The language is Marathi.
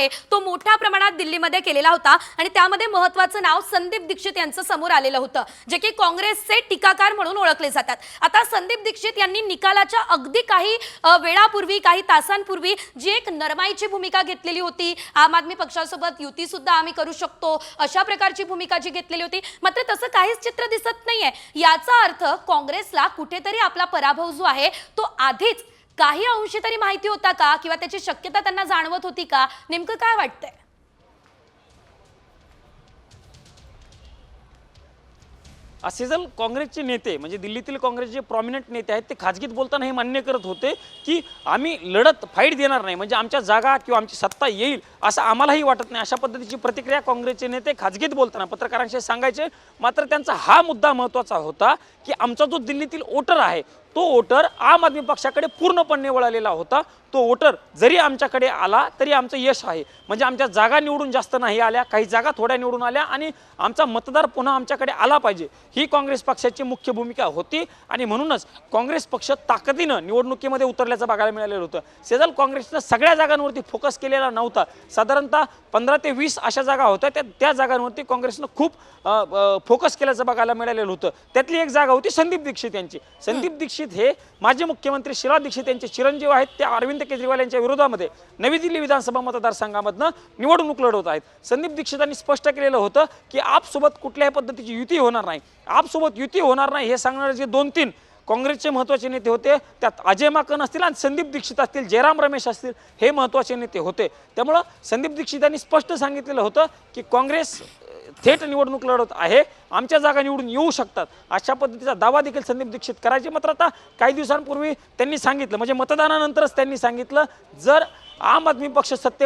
आहे तो मोठ्या प्रमाणात दिल्लीमध्ये केलेला होता आणि त्यामध्ये महत्त्वाचं नाव संदीप दीक्षित यांचं समोर आलेलं होतं, जे की काँग्रेसचे टीकाकार म्हणून ओळखले जातात। आता संदीप दीक्षित यांनी निकालाच्या अगदी काही वेळापूर्वी, काही तासांपूर्वी जी एक नरमाईची भूमिका घेतलेली होती, आम आदमी पक्षासोबत युती सुद्धा आम्ही करू शकतो अशा प्रकारची भूमिका जी घेतलेली होती, मात्र तसं काहीच चित्र दिसत नाहीये। याचा अर्थ काँग्रेसला कुठेतरी आपला पराभव जो आहे तो आधीच काही अंशी तरी माहिती होता का, किंवा त्याची शक्यता त्यांना जाणवत होती का? नेमकं काय वाटतंय? असे जर काँग्रेसचे नेते म्हणजे दिल्लीतील काँग्रेसचे प्रॉमिनंट नेते आहेत ते खाजगीत बोलताना हे मान्य करत होते की आम्ही लढत फाईट देणार नाही, म्हणजे आमच्या जागा किंवा आमची सत्ता येईल असं आम्हालाही वाटत नाही, अशा पद्धतीची प्रतिक्रिया काँग्रेसचे नेते खाजगीत बोलताना पत्रकारांशी सांगायचे। मात्र त्यांचा हा मुद्दा महत्त्वाचा होता की आमचा जो दिल्लीतील वोटर आहे तो वोटर आम आदमी पक्षाकडे पूर्णपणे वळलेला होता। तो वोटर जरी आमच्याकडे आला तरी आमचं यश आहे, म्हणजे आमच्या जागा निवडून जास्त नाही आल्या, काही जागा थोड्या निवडून आल्या आणि आमचा मतदार पुन्हा आमच्याकडे आला पाहिजे, ही काँग्रेस पक्षाची मुख्य भूमिका होती। आणि म्हणूनच काँग्रेस पक्ष ताकदीनं निवडणुकीमध्ये उतरल्याचं बघायला मिळालेलं होतं। सेजल काँग्रेसनं सगळ्या जागांवरती फोकस केलेला नव्हता, साधारणतः 15 ते 20 अशा जागा होत्या, त्या जागांवरती काँग्रेसनं खूप फोकस केल्याचं बघायला मिळालेलं होतं। त्यातली एक जागा होती संदीप दीक्षित यांची। संदीप दीक्षित हे माजी मुख्यमंत्री शीला दीक्षित यांचे चिरंजीव आहेत, ते अरविंद केजरीवाल यांच्या विरोधामध्ये नवी दिल्ली विधानसभा मतदारसंघामधनं निवडणूक लढवत आहेत। संदीप दीक्षितांनी स्पष्ट केलेलं होतं की आपसोबत कुठल्याही पद्धतीची युती होणार नाही, आपसोबत युती होणार नाही हे सांगणारे जे 2-3 काँग्रेसचे महत्त्वाचे नेते होते, त्यात अजय माकन असतील आणि संदीप दीक्षित असतील, जयराम रमेश असतील, हे महत्त्वाचे नेते होते। त्यामुळं संदीप दीक्षितांनी स्पष्ट सांगितलेलं होतं की काँग्रेस थेट निवडणूक लढवत आहे, आमच्या जागा निवडून येऊ शकतात, अशा पद्धतीचा दावा देखील संदीप दीक्षित करायचे। मात्र आता काही दिवसांपूर्वी त्यांनी सांगितलं, म्हणजे मतदानानंतरच त्यांनी सांगितलं, जर आम आदमी पक्ष सत्ते